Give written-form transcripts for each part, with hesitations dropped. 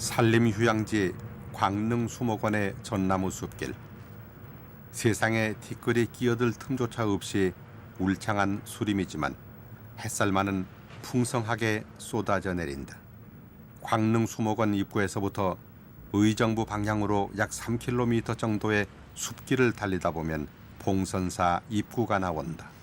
산림휴양지 광릉수목원의 전나무 숲길. 세상에 티끌이 끼어들 틈조차 없이 울창한 수림이지만 햇살만은 풍성하게 쏟아져 내린다. 광릉수목원 입구에서부터 의정부 방향으로 약 3km 정도의 숲길을 달리다 보면 봉선사 입구가 나온다.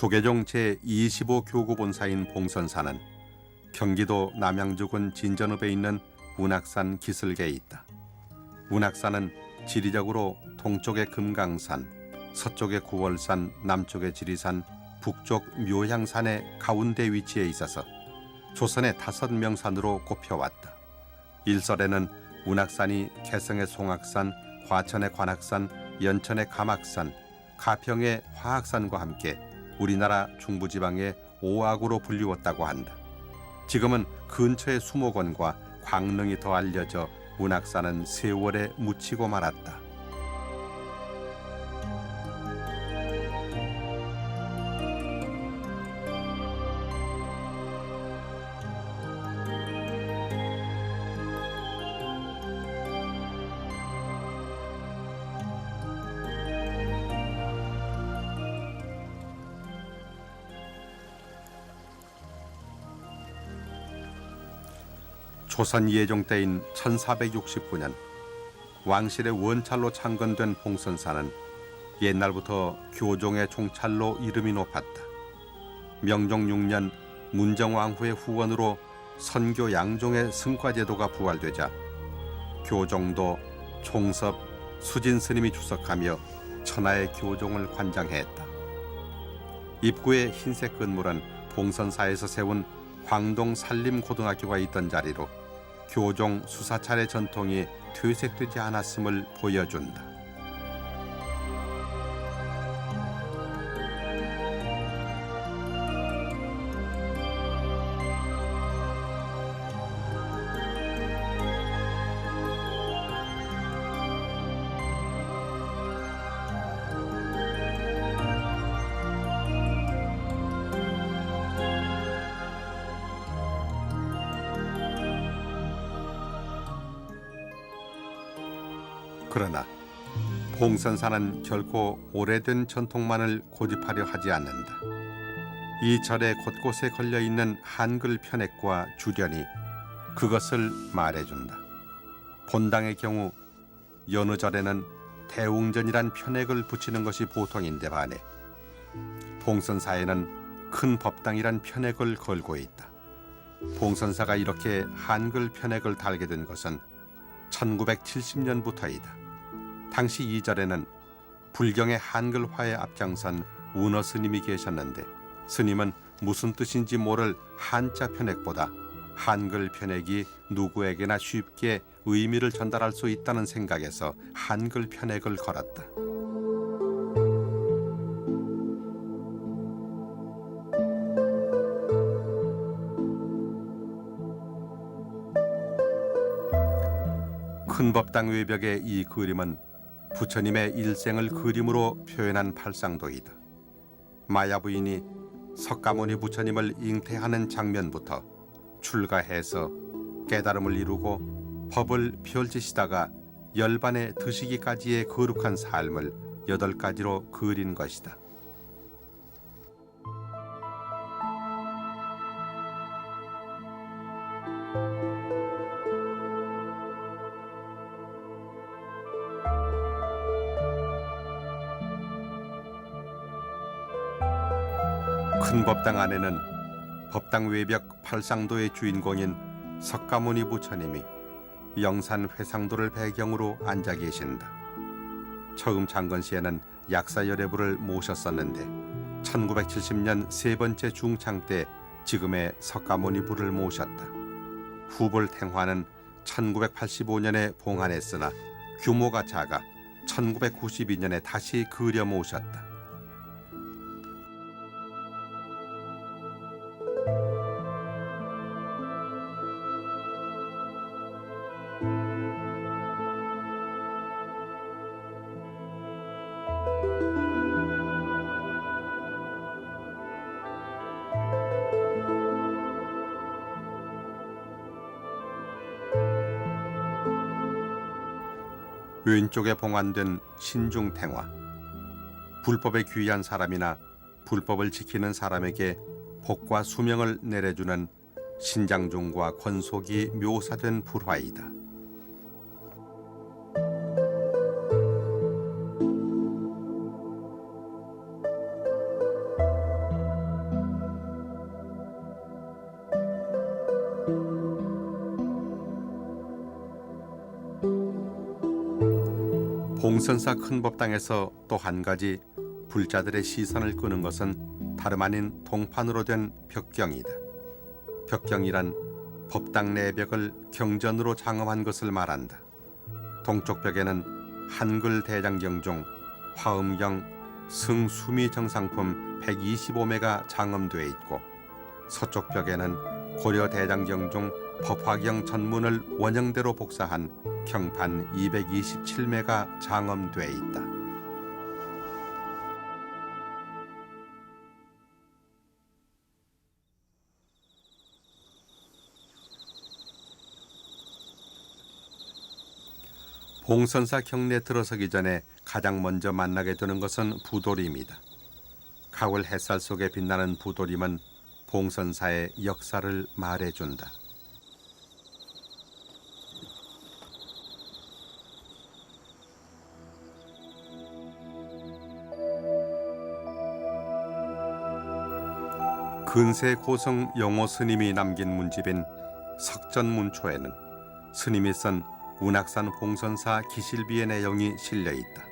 조계종 제25교구 본사인 봉선사는 경기도 남양주군 진전읍에 있는 운악산 기슭에 있다. 운악산은 지리적으로 동쪽의 금강산, 서쪽의 구월산, 남쪽의 지리산, 북쪽 묘향산의 가운데 위치해 있어서 조선의 5명산으로 꼽혀왔다. 일설에는 운악산이 개성의 송악산, 과천의 관악산, 연천의 감악산, 가평의 화악산과 함께 우리나라 중부지방의 오악으로 불리웠다고 한다. 지금은 근처의 수목원과 광릉이 더 알려져 운악산은 세월에 묻히고 말았다. 조선 예종 때인 1469년 왕실의 원찰로 창건된 봉선사는 옛날부터 교종의 종찰로 이름이 높았다. 명종 6년 문정왕후의 후원으로 선교 양종의 승과제도가 부활되자 교종도 총섭, 수진 스님이 주석하며 천하의 교종을 관장했다. 입구의 흰색 건물은 봉선사에서 세운 광동 산림고등학교가 있던 자리로 교종 수사찰의 전통이 퇴색되지 않았음을 보여준다. 그러나 봉선사는 결코 오래된 전통만을 고집하려 하지 않는다. 이 절의 곳곳에 걸려있는 한글 편액과 주련이 그것을 말해준다. 본당의 경우 여느 절에는 대웅전이란 편액을 붙이는 것이 보통인데 반해 봉선사에는 큰 법당이란 편액을 걸고 있다. 봉선사가 이렇게 한글 편액을 달게 된 것은 1970년부터이다. 당시 이 절에는 불경의 한글화에 앞장선 운어 스님이 계셨는데 스님은 무슨 뜻인지 모를 한자 편액보다 한글 편액이 누구에게나 쉽게 의미를 전달할 수 있다는 생각에서 한글 편액을 걸었다. 큰 법당 외벽의 이 그림은 부처님의 일생을 그림으로 표현한 팔상도이다. 마야 부인이 석가모니 부처님을 잉태하는 장면부터 출가해서 깨달음을 이루고 법을 펼치시다가 열반에 드시기까지의 거룩한 삶을 8가지로 그린 것이다. 큰 법당 안에는 법당 외벽 팔상도의 주인공인 석가모니 부처님이 영산 회상도를 배경으로 앉아 계신다. 처음 창건 시에는 약사열애부를 모셨었는데 1970년 세 번째 중창 때 지금의 석가모니 부를 모셨다. 후불 탱화는 1985년에 봉안했으나 규모가 작아 1992년에 다시 그려 모으셨다. 왼쪽에 봉안된 신중탱화. 불법에 귀한 사람이나 불법을 지키는 사람에게 복과 수명을 내려주는 신장종과 권속이 묘사된 불화이다. 봉선사 큰법당에서 또 한 가지 불자들의 시선을 끄는 것은 다름 아닌 동판으로 된 벽경이다. 벽경이란 법당 내 벽을 경전으로 장엄한 것을 말한다. 동쪽 벽에는 한글 대장경 중 화엄경 승수미 정상품 125매가 장엄되어 있고, 서쪽 벽에는 고려 대장경 중 법화경 전문을 원형대로 복사한 경판 227매가 장엄되어 있다. 봉선사 경내에 들어서기 전에 가장 먼저 만나게 되는 것은 부도림이다. 가을 햇살 속에 빛나는 부도림은 봉선사의 역사를 말해준다. 근세 고성 영호 스님이 남긴 문집인 석전문초에는 스님이 쓴 운악산 봉선사 기실비의 내용이 실려 있다.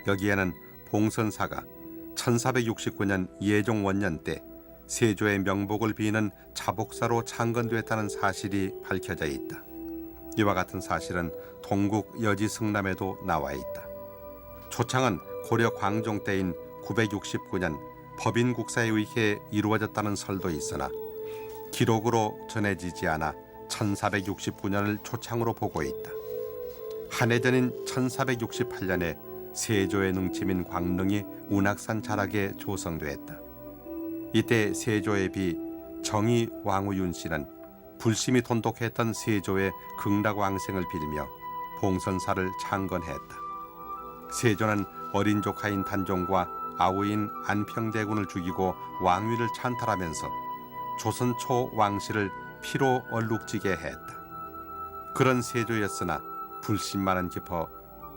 여기에는 봉선사가 1469년 예종 원년 때 세조의 명복을 비는 자복사로 창건됐다는 사실이 밝혀져 있다. 이와 같은 사실은 동국 여지승남에도 나와 있다. 초창은 고려 광종 때인 969년 법인국사에 의해 이루어졌다는 설도 있으나 기록으로 전해지지 않아 1469년을 초창으로 보고 있다. 한 해 전인 1468년에 세조의 능침인 광릉이 운악산 자락에 조성됐다. 이때 세조의 비 정의 왕우윤 씨는 불심이 돈독했던 세조의 극락왕생을 빌며 봉선사를 창건했다. 세조는 어린 조카인 단종과 아우인 안평대군을 죽이고 왕위를 찬탈하면서 조선 초 왕실을 피로 얼룩지게 했다. 그런 세조였으나 불신만은 깊어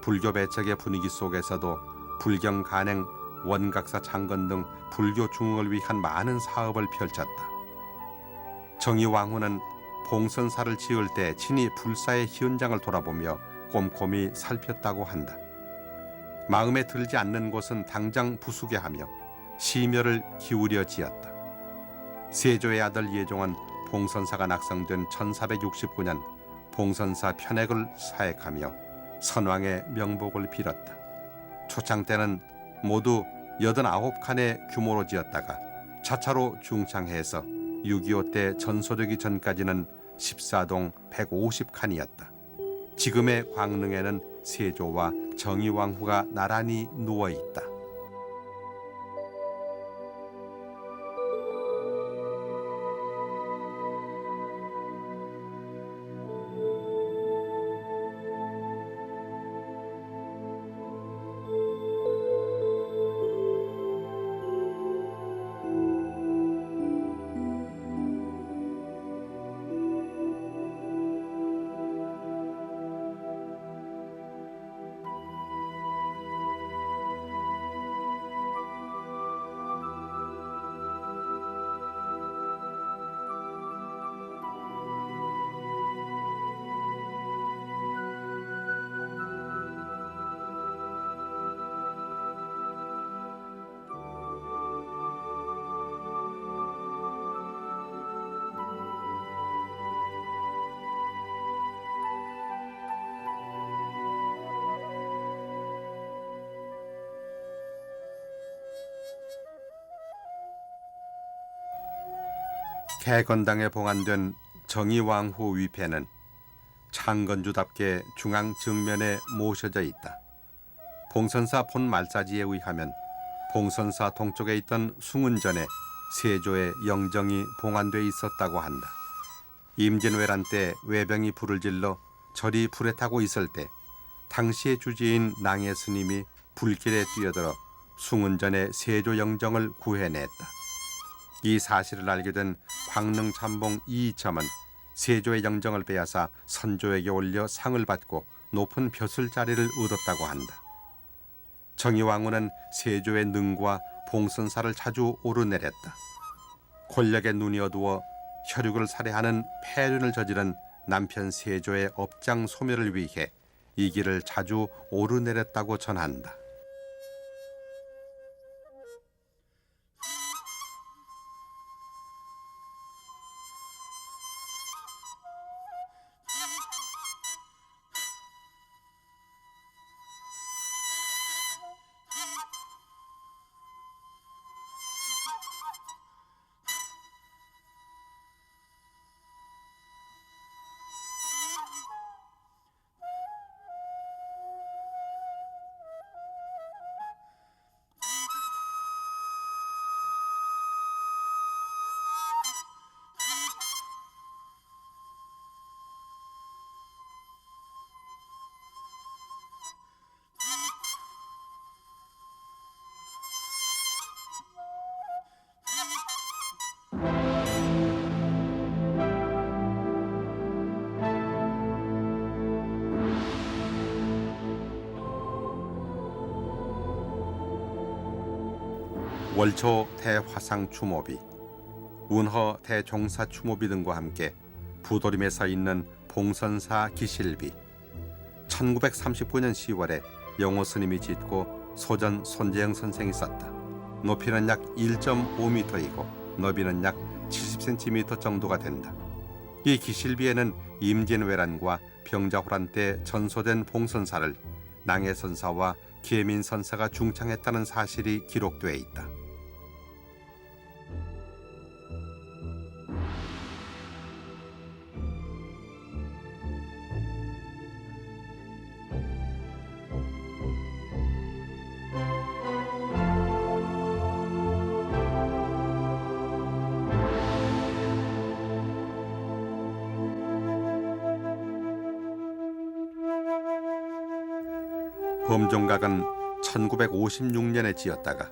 불교 배척의 분위기 속에서도 불경 간행, 원각사 창건 등 불교 중흥을 위한 많은 사업을 펼쳤다. 정의왕후는 봉선사를 지을 때 친히 불사의 현장을 돌아보며 꼼꼼히 살폈다고 한다. 마음에 들지 않는 곳은 당장 부수게 하며 심혈을 기울여 지었다. 세조의 아들 예종은 봉선사가 낙성된 1469년 봉선사 편액을 사액하며 선왕의 명복을 빌었다. 초창 때는 모두 89칸의 규모로 지었다가 차차로 중창해서 6.25 때 전소되기 전까지는 14동 150칸이었다. 지금의 광릉에는 세조와 정의왕후가 나란히 누워있다. 개건당에 봉안된 정의왕후 위패는 창건주답게 중앙 정면에 모셔져 있다. 봉선사 본 말사지에 의하면 봉선사 동쪽에 있던 숭은전에 세조의 영정이 봉안돼 있었다고 한다. 임진왜란 때 외병이 불을 질러 절이 불에 타고 있을 때 당시의 주지인 낭의 스님이 불길에 뛰어들어 숭은전의 세조 영정을 구해냈다. 이 사실을 알게 된 광릉 참봉 이이첨은 세조의 영정을 빼앗아 선조에게 올려 상을 받고 높은 벼슬자리를 얻었다고 한다. 정의왕후는 세조의 능과 봉선사를 자주 오르내렸다. 권력의 눈이 어두워 혈육을 살해하는 폐륜을 저지른 남편 세조의 업장 소멸을 위해 이 길을 자주 오르내렸다고 전한다. 월초 대화상 추모비, 운허 대종사 추모비 등과 함께 부도림에 서 있는 봉선사 기실비. 1939년 10월에 영호 스님이 짓고 소전 손재영 선생이 썼다. 높이는 약 1.5m이고 너비는 약 70cm 정도가 된다. 이 기실비에는 임진왜란과 병자호란 때 전소된 봉선사를 낭해선사와 계민선사가 중창했다는 사실이 기록되어 있다. 범종각은 1956년에 지었다가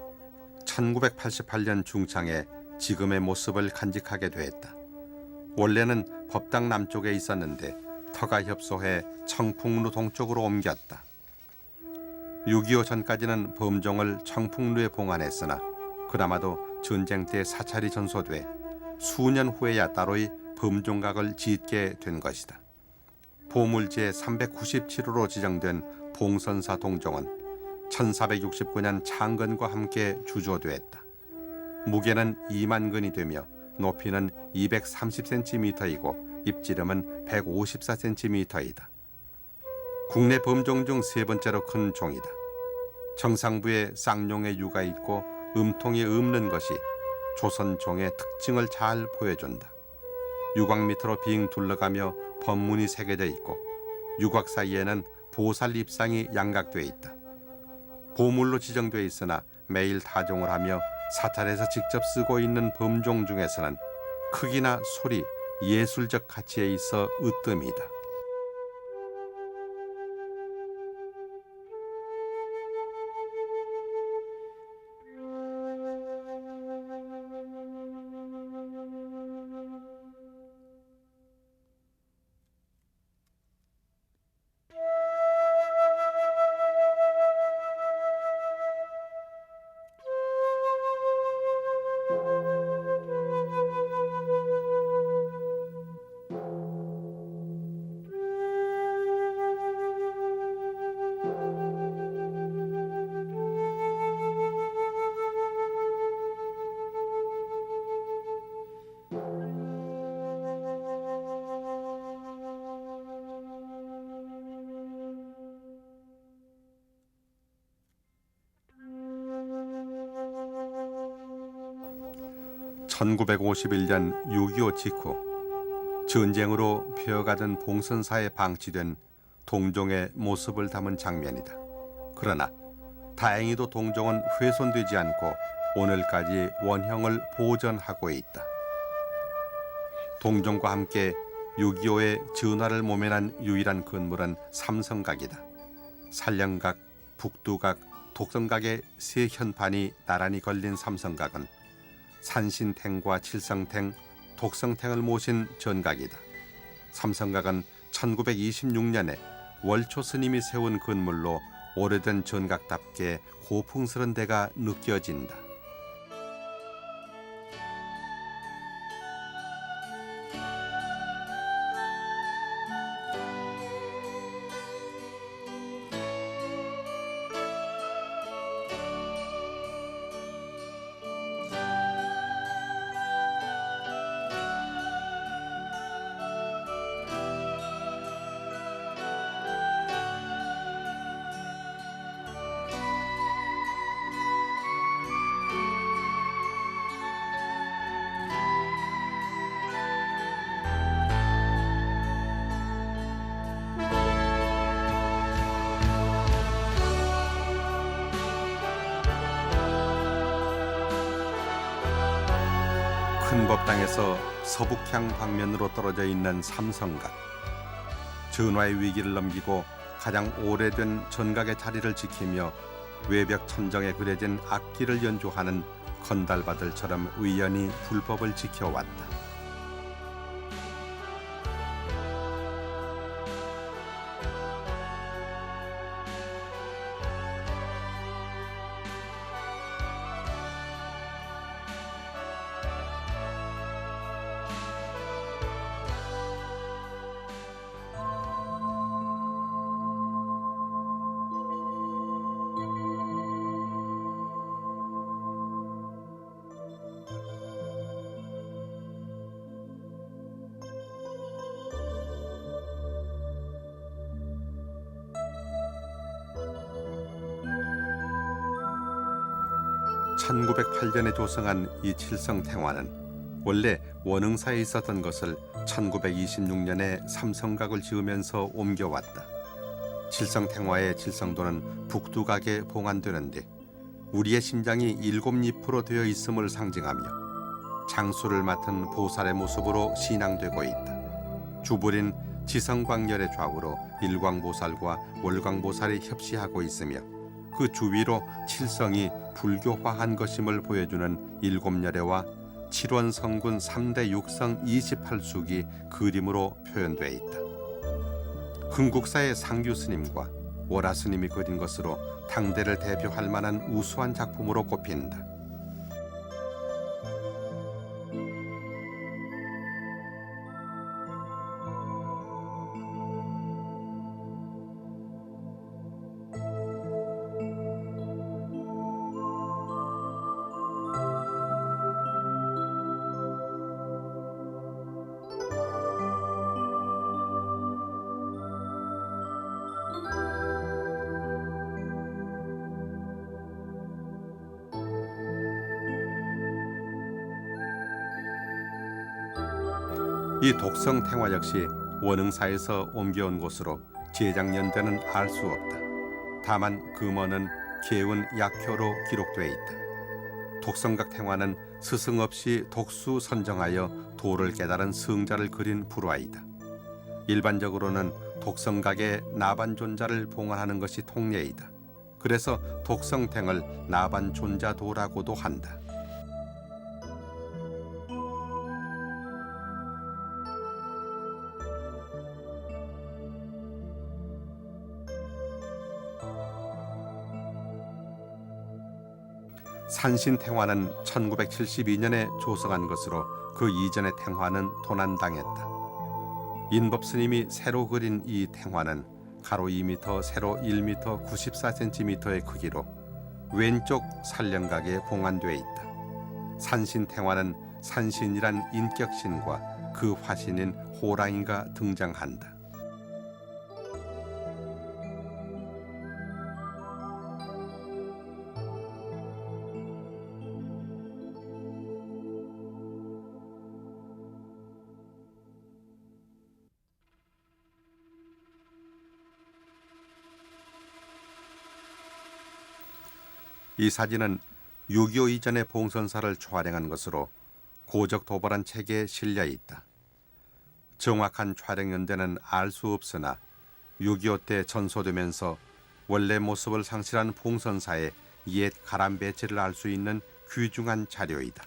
1988년 중창에 지금의 모습을 간직하게 되었다. 원래는 법당 남쪽에 있었는데 터가 협소해 청풍루 동쪽으로 옮겼다. 6.25 전까지는 범종을 청풍루에 봉안했으나 그나마도 전쟁 때 사찰이 전소돼 수년 후에야 따로이 범종각을 짓게 된 것이다. 보물제 397호로 지정된 봉선사 동종은 1469년 창건과 함께 주조되었다. 무게는 2만 근이 되며 높이는 230cm이고 입지름은 154cm이다. 국내 범종 중 세 번째로 큰 종이다. 정상부에 쌍용의 유가 있고 음통이 없는 것이 조선종의 특징을 잘 보여준다. 유곽 밑으로 빙 둘러가며 법문이 새겨져 있고 유곽 사이에는 보살 입상이 양각되어 있다. 보물로 지정되어 있으나 매일 타종을 하며 사찰에서 직접 쓰고 있는 범종 중에서는 크기나 소리, 예술적 가치에 있어 으뜸이다. 1951년 6.25 직후 전쟁으로 폐허가던 봉선사에 방치된 동종의 모습을 담은 장면이다. 그러나 다행히도 동종은 훼손되지 않고 오늘까지 원형을 보존하고 있다. 동종과 함께 6.25의 전화를 모면한 유일한 건물은 삼성각이다. 산령각, 북두각, 독성각의 세 현판이 나란히 걸린 삼성각은 산신탱과 칠성탱, 독성탱을 모신 전각이다. 삼성각은 1926년에 월초 스님이 세운 건물로 오래된 전각답게 고풍스런 데가 느껴진다. 큰 법당에서 서북향 방면으로 떨어져 있는 삼성각. 전화의 위기를 넘기고 가장 오래된 전각의 자리를 지키며 외벽 천정에 그려진 악기를 연주하는 건달바들처럼 의연히 불법을 지켜왔다. (1908년에) 조성한 이 칠성탱화는 원래 원흥사에 있었던 것을 1926년에 삼성각을 지으면서 옮겨왔다. 칠성탱화의 칠성도는 북두각에 봉안되는데 우리의 심장이 7잎으로 되어 있음을 상징하며 장수를 맡은 보살의 모습으로 신앙되고 있다. 주불인 지성광열의 좌우로 일광보살과 월광보살이 협시하고 있으며 그 주위로 칠성이 불교화한 것임을 보여주는 일곱열애와 칠원성군 3대 육성 28숙이 그림으로 표현되어 있다. 흥국사의 상규 스님과 월화 스님이 그린 것으로 당대를 대표할 만한 우수한 작품으로 꼽힌다. 이 독성탱화 역시 원흥사에서 옮겨온 곳으로 제작 연대는 알 수 없다. 다만 금원은 개운 약효로 기록되어 있다. 독성각 탱화는 스승 없이 독수 선정하여 도를 깨달은 승자를 그린 불화이다. 일반적으로는 독성각에 나반존자를 봉헌하는 것이 통례이다. 그래서 독성탱을 나반존자도라고도 한다. 산신탱화는 1972년에 조성한 것으로 그 이전의 탱화는 도난당했다. 인법스님이 새로 그린 이 탱화는 가로 2m, 세로 1m 94cm의 크기로 왼쪽 산령각에 봉안되어 있다. 산신탱화는 산신이란 인격신과 그 화신인 호랑이가 등장한다. 이 사진은 6.25 이전의 봉선사를 촬영한 것으로 고적 도벌한 책에 실려 있다. 정확한 촬영 연대는 알 수 없으나 6.25 때 전소되면서 원래 모습을 상실한 봉선사의 옛 가람 배치를 알 수 있는 귀중한 자료이다.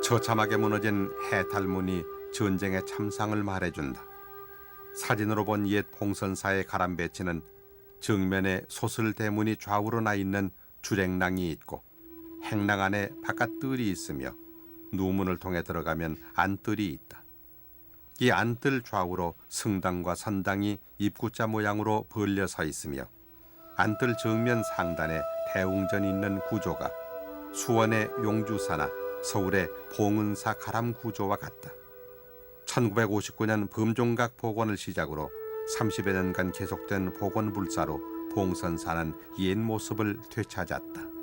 처참하게 무너진 해탈문이 전쟁의 참상을 말해준다. 사진으로 본 옛 봉선사의 가람 배치는 정면에 소슬 대문이 좌우로 나 있는 주랭랑이 있고 행랑 안에 바깥뜰이 있으며 누문을 통해 들어가면 안뜰이 있다. 이 안뜰 좌우로 성당과 선당이 입구자 모양으로 벌려 서 있으며 안뜰 정면 상단에 대웅전이 있는 구조가 수원의 용주사나 서울의 봉은사 가람 구조와 같다. 1959년 범종각 복원을 시작으로 30여 년간 계속된 복원 불사로 봉선사는 옛 모습을 되찾았다.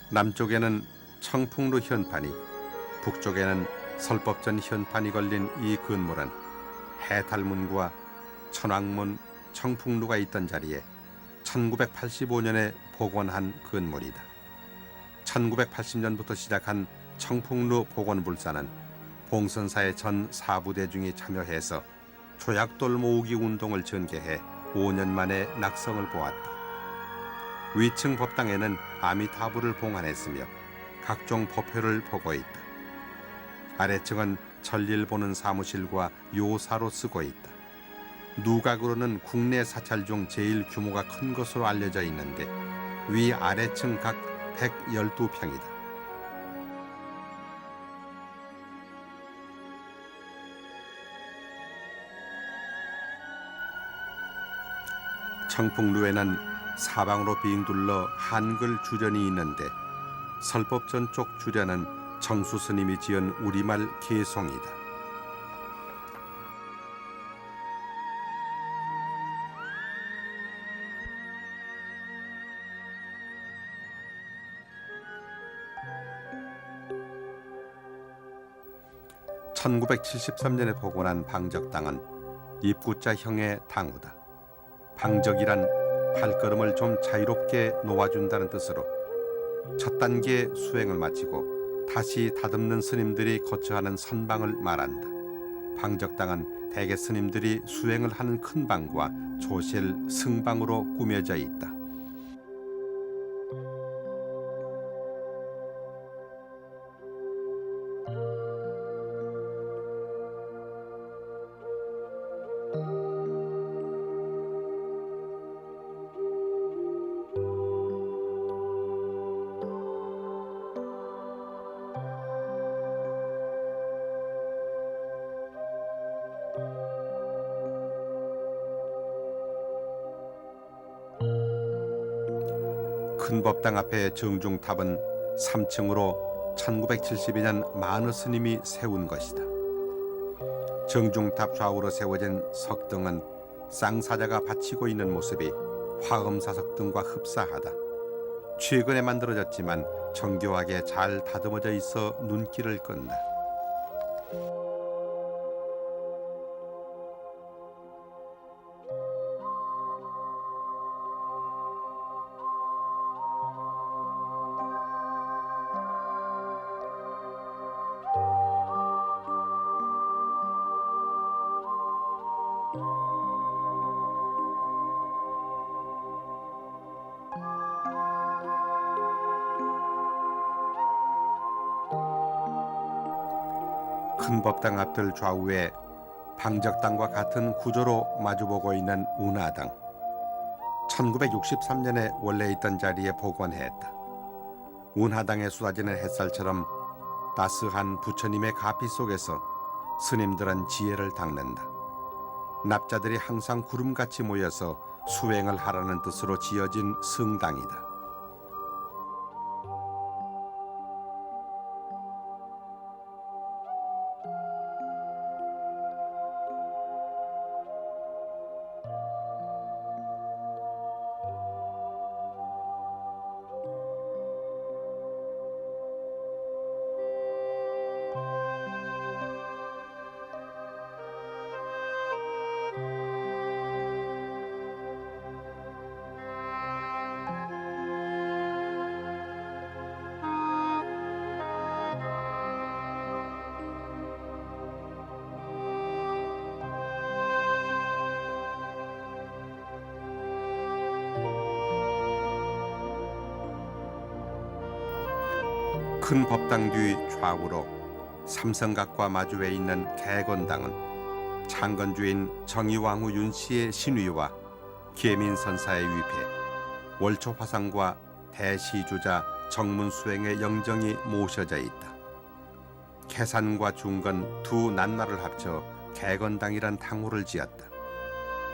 남쪽에는 청풍루 현판이, 북쪽에는 설법전 현판이 걸린 이 건물은 해탈문과 천왕문, 청풍루가 있던 자리에 1985년에 복원한 건물이다. 1980년부터 시작한 청풍루 복원불사는 봉선사의 전 사부대중이 참여해서 조약돌 모으기 운동을 전개해 5년 만에 낙성을 보았다. 위층 법당에는 아미타불을 봉안했으며 각종 법회를 보고 있다. 아래층은 전리를 보는 사무실과 요사로 쓰고 있다. 누각으로는 국내 사찰 중 제일 규모가 큰 것으로 알려져 있는데 위 아래층 각 112평이다. 청풍루에는 사방으로 빙 둘러 한글 주련이 있는데 설법전 쪽 주련은 정수 스님이 지은 우리말 개송이다. (1973년에) 복원한 방적당은 입구자형의 당후다. 방적이란 발걸음을 좀 자유롭게 놓아준다는 뜻으로 첫 단계 수행을 마치고 다시 다듬는 스님들이 거처하는 선방을 말한다. 방적당은 대개 스님들이 수행을 하는 큰 방과 조실, 승방으로 꾸며져 있다. 큰 법당 앞에 정중탑은 3층으로 1972년 마느 스님이 세운 것이다. 정중탑 좌우로 세워진 석등은 쌍사자가 받치고 있는 모습이 화엄사석 등과 흡사하다. 최근에 만들어졌지만 정교하게 잘 다듬어져 있어 눈길을 끈다. 큰 법당 앞들 좌우에 방적당과 같은 구조로 마주보고 있는 운하당. 1963년에 원래 있던 자리에 복원했다. 운하당에 쏟아지는 햇살처럼 따스한 부처님의 가피 속에서 스님들은 지혜를 닦는다. 납자들이 항상 구름같이 모여서 수행을 하라는 뜻으로 지어진 성당이다. 큰 법당 뒤 좌우로 삼성각과 마주해 있는 개건당은 창건주인 정의왕후 윤씨의 신위와 계민선사의 위패, 월초화상과 대시주자 정문수행의 영정이 모셔져 있다. 계산과 중건 두 낱말을 합쳐 개건당이란 당호를 지었다.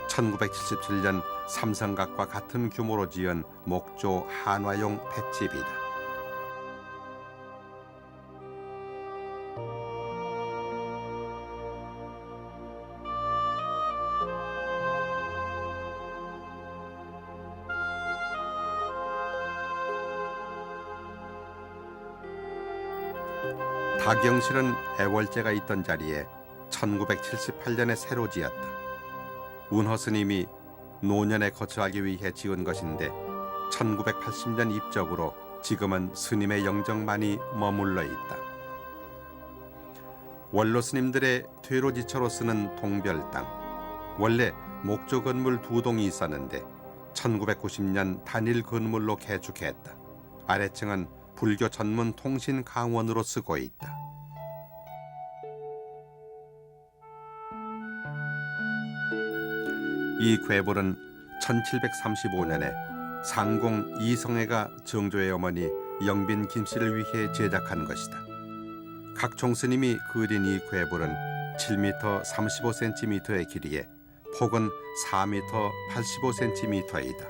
1977년 삼성각과 같은 규모로 지은 목조 한화용 횟집이다. 다경실은 애월제가 있던 자리에 1978년에 새로 지었다. 운허 스님이 노년에 거처하기 위해 지은 것인데 1980년 입적으로 지금은 스님의 영정만이 머물러 있다. 원로 스님들의 퇴로지처로 쓰는 동별당. 원래 목조 건물 두 동이 있었는데 1990년 단일 건물로 개축했다. 아래층은 불교 전문 통신 강원으로 쓰고 있다. 이 괴볼은 1735년에 상공 이성애가 정조의 어머니 영빈 김씨를 위해 제작한 것이다. 각총 스님이 그린 이 괴볼은 7m 35cm의 길이에 폭은 4m 85cm이다.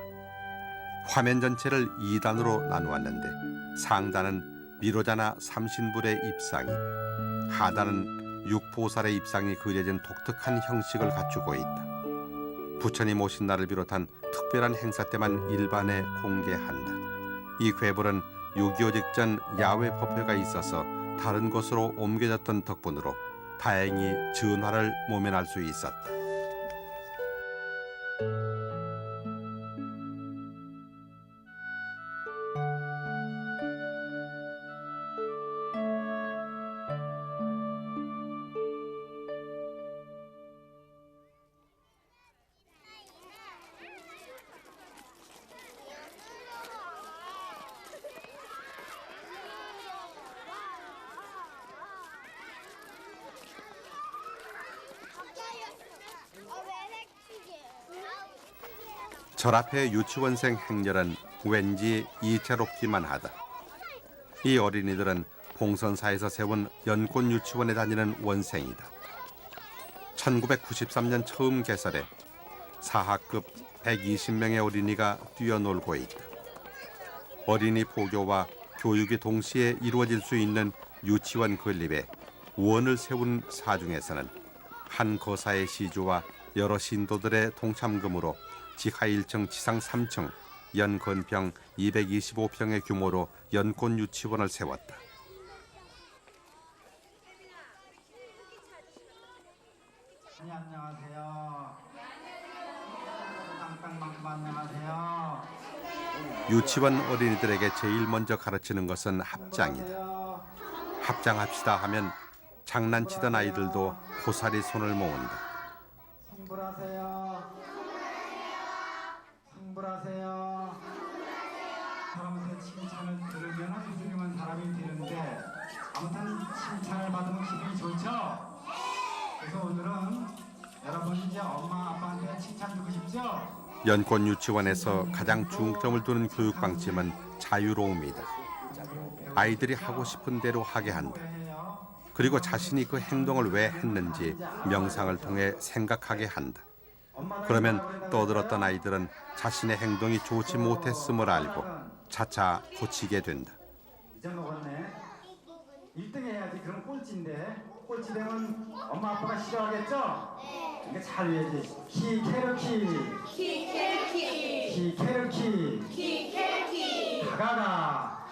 화면 전체를 2단으로 나누었는데 상단은 미로자나 삼신불의 입상이, 하단은 육보살의 입상이 그려진 독특한 형식을 갖추고 있다. 부처님 오신 날을 비롯한 특별한 행사 때만 일반에 공개한다. 이 괴볼은 6.25 직전 야외 법회가 있어서 다른 곳으로 옮겨졌던 덕분으로 다행히 전화를 모면할 수 있었다. 절 앞에 유치원생 행렬은 왠지 이채롭기만 하다. 이 어린이들은 봉선사에서 세운 연꽃 유치원에 다니는 원생이다. 1993년 처음 개설해 사학급 120명의 어린이가 뛰어놀고 있다. 어린이 보교와 교육이 동시에 이루어질 수 있는 유치원 건립에 원을 세운 사중에서는 한 거사의 시주와 여러 신도들의 동참금으로 지하 1층, 지상 3층, 연건평 225평의 규모로 연꽃 유치원을 세웠다. 안녕하세요. 땅땅만큼 안녕하세요. 유치원 어린이들에게 제일 먼저 가르치는 것은 합장이다. 합장합시다 하면 장난치던 아이들도 고사리 손을 모은다. 성불하세요. 성불하세요. 사람한테 칭찬을 들으면 훌륭한 사람이 되는데 아무튼 칭찬을 받으면 기분이 좋죠? 그래서 오늘은 여러분 이제 엄마 아빠한테 칭찬 듣고 싶죠? 연꽃 유치원에서 가장 중점을 두는 교육 방침은 자유로움이다. 아이들이 하고 싶은 대로 하게 한다. 그리고 자신이 그 행동을 왜 했는지 명상을 통해 생각하게 한다. 그러면 떠들었던 아이들은 자신의 행동이 좋지 못했음을 알고 차차 고치게 된다. 이제 먹었네. 1등 해야지. 그럼 꼴찌인데. 꼴찌 되면 엄마 아빠가 싫어하겠죠? 이게 잘 해야지. 키 캐르키. 키 캐르키 키 캐르키. 키 캐르키 가가가.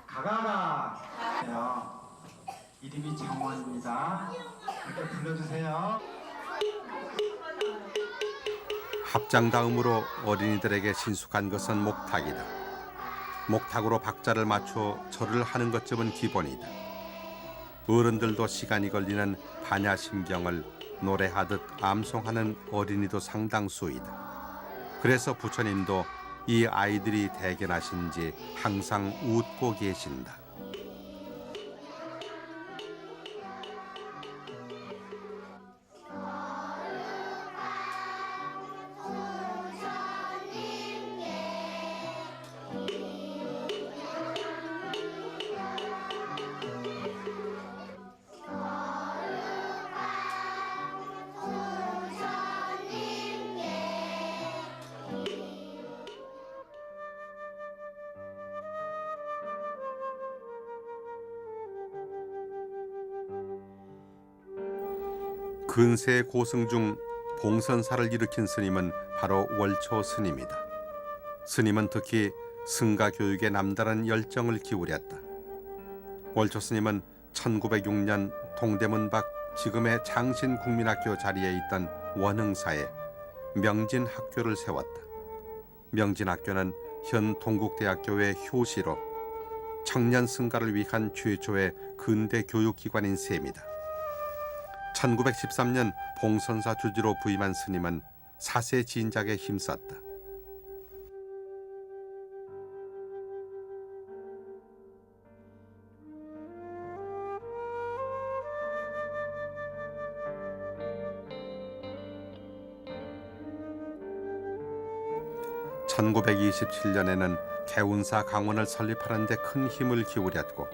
가가가 가가가. 이름이 정원입니다. 이렇게 불러주세요. 합장 다음으로 어린이들에게 신숙한 것은 목탁이다. 목탁으로 박자를 맞춰 절을 하는 것쯤은 기본이다. 어른들도 시간이 걸리는 반야심경을 노래하듯 암송하는 어린이도 상당수이다. 그래서 부처님도 이 아이들이 대견하신지 항상 웃고 계신다. 근세 고승 중 봉선사를 일으킨 스님은 바로 월초 스님이다. 스님은 특히 승가 교육에 남다른 열정을 기울였다. 월초 스님은 1906년 동대문 밖 지금의 장신국민학교 자리에 있던 원흥사에 명진학교를 세웠다. 명진학교는 현 동국대학교의 효시로 청년 승가를 위한 최초의 근대 교육기관인 셈이다. 1913년 봉선사 주지로 부임한 스님은 사세 진작에 힘썼다. (1927년에는) 개운사 강원을 설립하는 데 큰 힘을 기울였고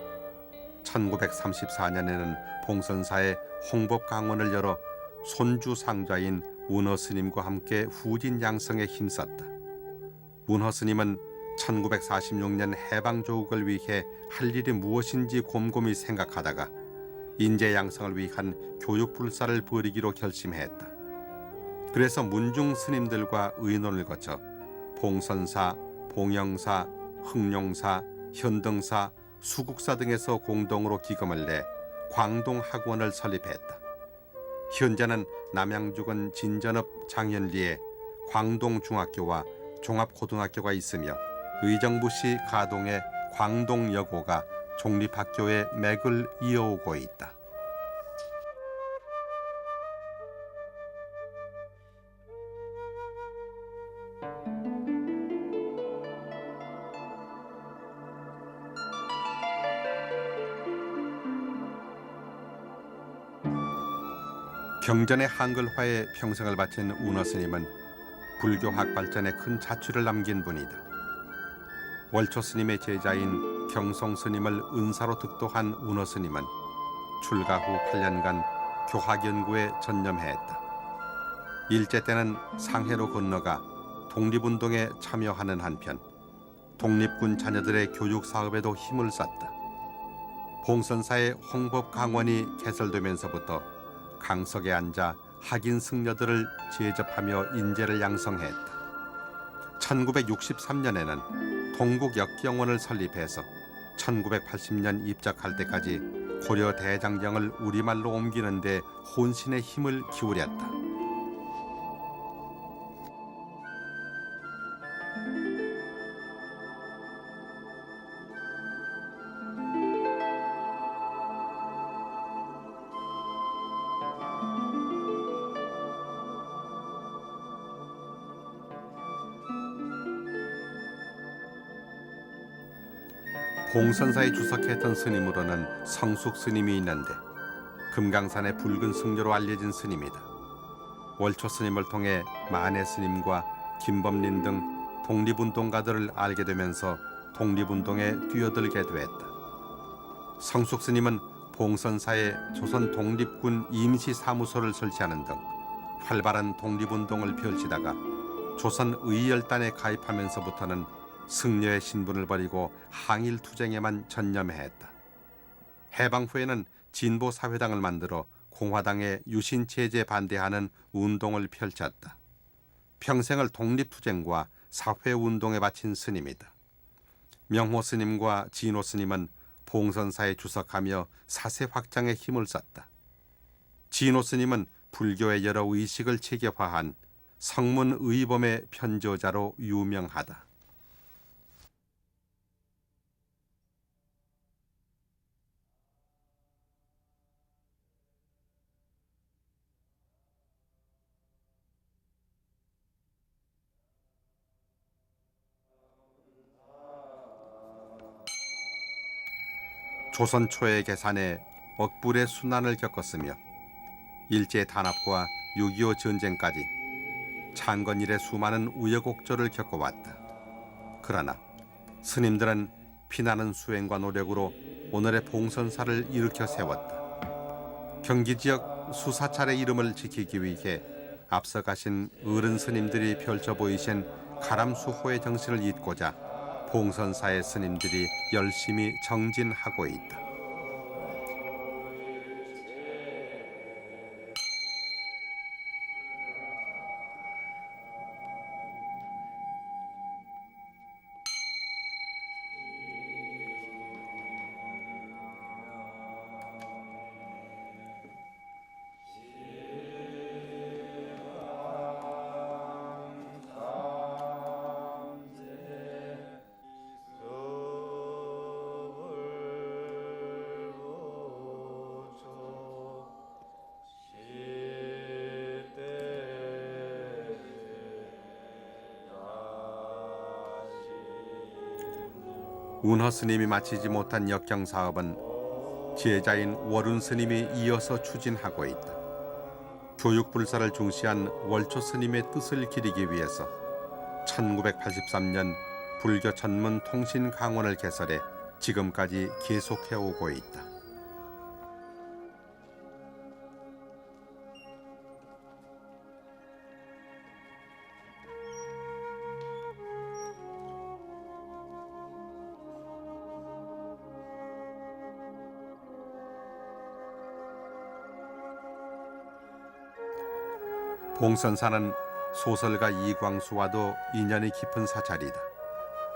1934년에는 봉선사에 홍법 강원을 열어 손주 상자인 운허 스님과 함께 후진 양성에 힘썼다. 운허 스님은 1946년 해방 조국을 위해 할 일이 무엇인지 곰곰이 생각하다가 인재 양성을 위한 교육 불사를 벌이기로 결심했다. 그래서 문중 스님들과 의논을 거쳐 봉선사, 봉영사, 흥룡사, 현등사, 수국사 등에서 공동으로 기금을 내 광동학원을 설립했다. 현재는 남양주군 진전읍 장현리에 광동중학교와 종합고등학교가 있으며 의정부시 가동의 광동여고가 종립학교의 맥을 이어오고 있다. 경전의 한글화에 평생을 바친 운허 스님은 불교학 발전에 큰 자취를 남긴 분이다. 월초 스님의 제자인 경송 스님을 은사로 득도한 운허 스님은 출가 후 8년간 교학 연구에 전념했다. 일제 때는 상해로 건너가 독립운동에 참여하는 한편 독립군 자녀들의 교육 사업에도 힘을 썼다. 봉선사의 홍법 강원이 개설되면서부터 강석에 앉아 학인 승려들을 제접하며 인재를 양성했다. 1963년에는 동국역경원을 설립해서 1980년 입작할 때까지 고려 대장경을 우리말로 옮기는 데 혼신의 힘을 기울였다. 봉선사에 주석했던 스님으로는 성숙 스님이 있는데 금강산의 붉은 승려로 알려진 스님이다. 월초 스님을 통해 만해 스님과 김범린 등 독립운동가들을 알게 되면서 독립운동에 뛰어들게 되었다. 성숙 스님은 봉선사에 조선 독립군 임시사무소를 설치하는 등 활발한 독립운동을 펼치다가 조선 의열단에 가입하면서부터는 승려의 신분을 버리고 항일투쟁에만 전념했다. 해방 후에는 진보사회당을 만들어 공화당의 유신체제에 반대하는 운동을 펼쳤다. 평생을 독립투쟁과 사회운동에 바친 스님이다. 명호 스님과 진호 스님은 봉선사에 주석하며 사세 확장에 힘을 썼다. 진호 스님은 불교의 여러 의식을 체계화한 성문의범의 편저자로 유명하다. 조선 초의 계산에 억불의 순환을 겪었으며 일제 단합과 6.25 전쟁까지 창건일의 수많은 우여곡절을 겪어왔다. 그러나 스님들은 피나는 수행과 노력으로 오늘의 봉선사를 일으켜 세웠다. 경기 지역 수사찰의 이름을 지키기 위해 앞서 가신 어른 스님들이 펼쳐 보이신 가람수호의 정신을 잇고자 봉선사의 스님들이 열심히 정진하고 있다. 운허 스님이 마치지 못한 역경 사업은 제자인 월운 스님이 이어서 추진하고 있다. 교육 불사를 중시한 월초 스님의 뜻을 기리기 위해서 1983년 불교 전문 통신 강원을 개설해 지금까지 계속해 오고 있다. 봉선사는 소설가 이광수와도 인연이 깊은 사찰이다.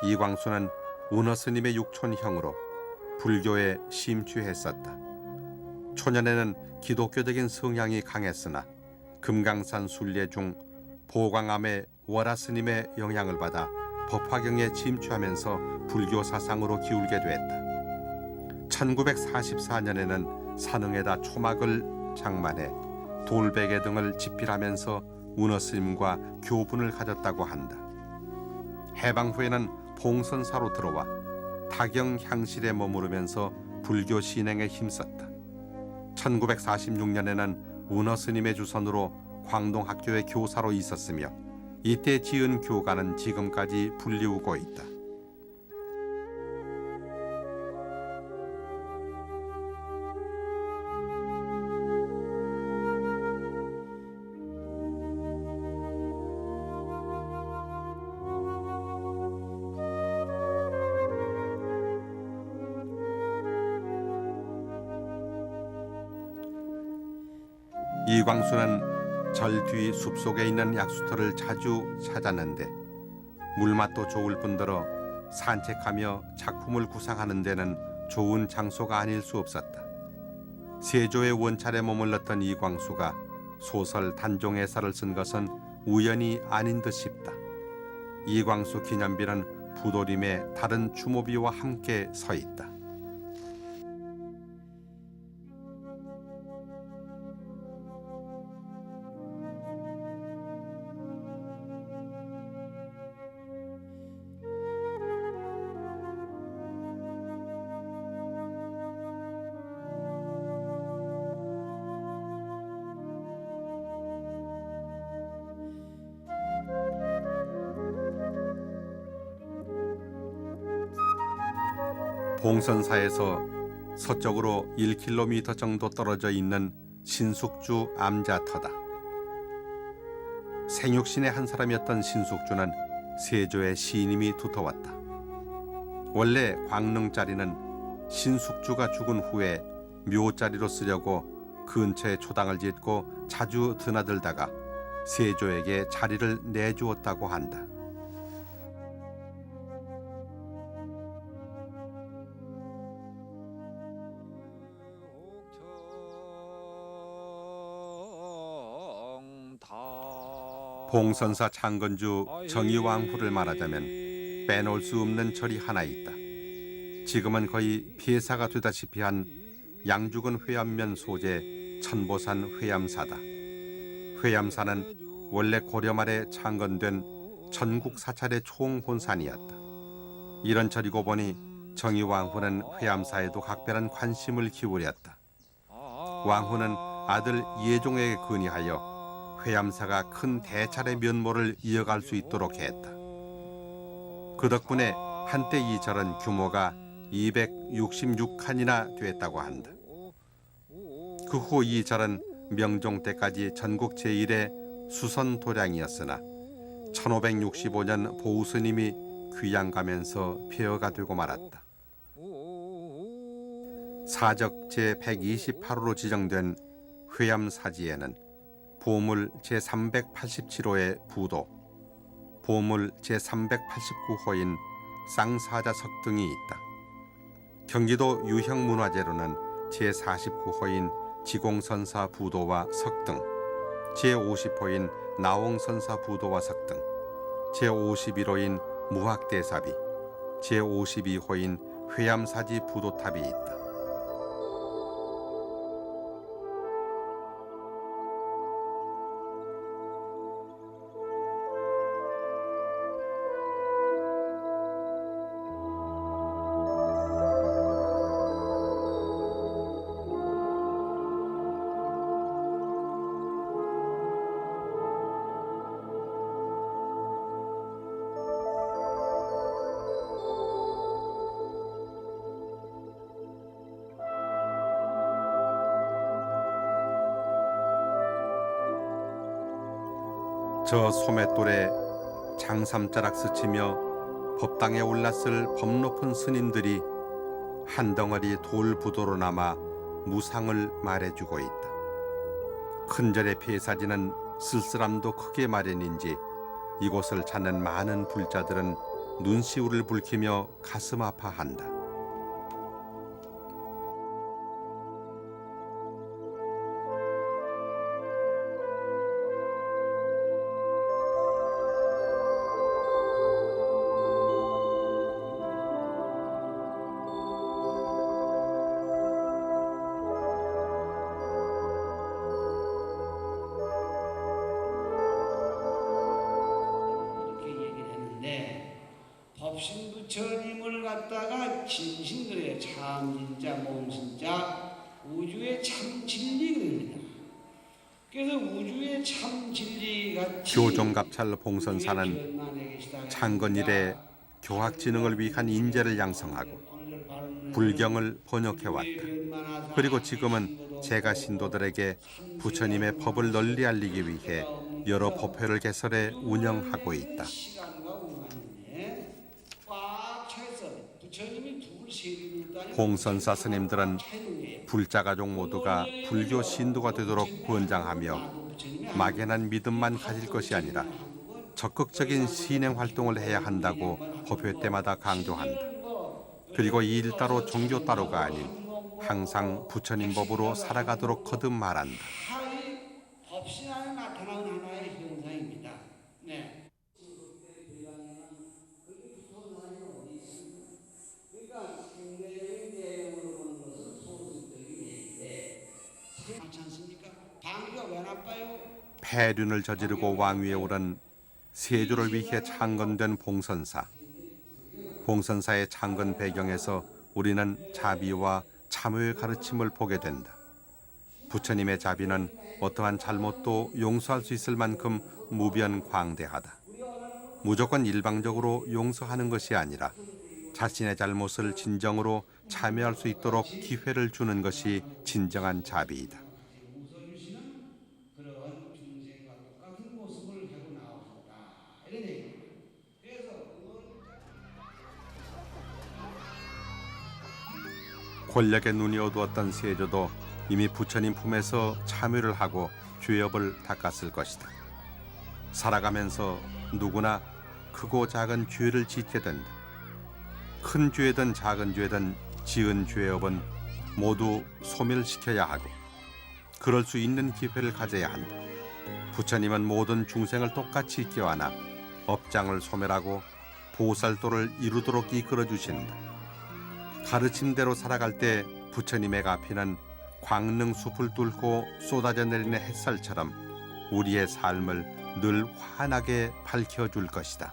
이광수는 운허 스님의 육촌형으로 불교에 심취했었다. 초년에는 기독교적인 성향이 강했으나 금강산 순례 중 보광암의 월화 스님의 영향을 받아 법화경에 침투하면서 불교 사상으로 기울게 됐다. 1944년에는 산흥에다 초막을 장만해 돌베개 등을 집필하면서 운허 스님과 교분을 가졌다고 한다. 해방 후에는 봉선사로 들어와 타경 향실에 머무르면서 불교 신행에 힘썼다. 1946년에는 운허 스님의 주선으로 광동학교의 교사로 있었으며 이때 지은 교가는 지금까지 불리우고 있다. 이광수는 절 뒤 숲속에 있는 약수터를 자주 찾았는데 물맛도 좋을 뿐더러 산책하며 작품을 구상하는 데는 좋은 장소가 아닐 수 없었다. 세조의 원찰에 머물렀던 이광수가 소설 단종해설을 쓴 것은 우연이 아닌 듯 싶다. 이광수 기념비는 부도림에 다른 주모비와 함께 서 있다. 봉선사에서 서쪽으로 1km 정도 떨어져 있는 신숙주 암자터다. 생육신의 한 사람이었던 신숙주는 세조의 시인임이 두터웠다. 원래 광릉자리는 신숙주가 죽은 후에 묘자리로 쓰려고 근처에 초당을 짓고 자주 드나들다가 세조에게 자리를 내주었다고 한다. 봉선사 창건주 정의왕후를 말하자면 빼놓을 수 없는 절이 하나 있다. 지금은 거의 폐사가 되다시피 한 양죽은 회암면 소재 천보산 회암사다. 회암사는 원래 고려 말에 창건된 전국 사찰의 총본산이었다. 이런 절이고 보니 정의왕후는 회암사에도 각별한 관심을 기울였다. 왕후는 아들 이해종에게 건의하여 회암사가 큰 대찰의 면모를 이어갈 수 있도록 했다. 그 덕분에 한때 이 절은 규모가 266칸이나 됐다고 한다. 그 후 이 절은 명종 때까지 전국 제1의 수선 도량이었으나 1565년 보우스님이 귀양 가면서 폐허가 되고 말았다. 사적 제128호로 지정된 회암사지에는 보물 제387호의 부도, 보물 제389호인 쌍사자석 등이 있다. 경기도 유형문화재로는 제49호인 지공선사 부도와 석 등, 제50호인 나홍선사 부도와 석 등, 제51호인 무학대사비, 제52호인 회암사지 부도탑이 있다. 저 소맷돌에 장삼자락 스치며 법당에 올랐을 법높은 스님들이 한 덩어리 돌 부도로 남아 무상을 말해주고 있다. 큰 절의 폐사지는 쓸쓸함도 크게 마련인지 이곳을 찾는 많은 불자들은 눈시울을 붉히며 가슴 아파한다. 법신부처님을 갖다가 진신그래요. 참 진짜 몸 진짜 우주의 참 진리입니다. 그래서 우주의 참 진리가 교종갑찰 봉선사는 창건 이래 교학진흥을 위한 인재를 양성하고 불경을 번역해왔다. 그리고 지금은 제가 신도들에게 부처님의 법을 널리 알리기 위해 여러 법회를 개설해 운영하고 있다. 봉선사 스님들은 불자 가족 모두가 불교 신도가 되도록 권장하며 막연한 믿음만 가질 것이 아니라 적극적인 신행 활동을 해야 한다고 법회 때마다 강조한다. 그리고 일 따로 종교 따로가 아닌 항상 부처님 법으로 살아가도록 거듭 말한다. 법신 안에 나타나는 하나의 현상입니다. 네. 폐륜을 저지르고 왕위에 오른 세조를 위해 창건된 봉선사. 봉선사의 창건 배경에서 우리는 자비와 참회의 가르침을 보게 된다. 부처님의 자비는 어떠한 잘못도 용서할 수 있을 만큼 무변광대하다. 무조건 일방적으로 용서하는 것이 아니라 자신의 잘못을 진정으로 참여할 수 있도록 기회를 주는 것이 진정한 자비이다. 웃어주시는 그런 중생과 똑같은 모습을 하고 나오셨다. 이런 얘기입니다. 그래서 권력의 눈이 어두웠던 세조도 이미 부처님 품에서 참여를 하고 죄업을 닦았을 것이다. 살아가면서 누구나 크고 작은 죄를 짓게 된다. 큰 죄든 작은 죄든 지은 죄업은 모두 소멸시켜야 하고 그럴 수 있는 기회를 가져야 한다. 부처님은 모든 중생을 똑같이 껴안아 업장을 소멸하고 보살도를 이루도록 이끌어 주신다. 가르침대로 살아갈 때 부처님의 가피는 광릉 숲을 뚫고 쏟아져 내리는 햇살처럼 우리의 삶을 늘 환하게 밝혀줄 것이다.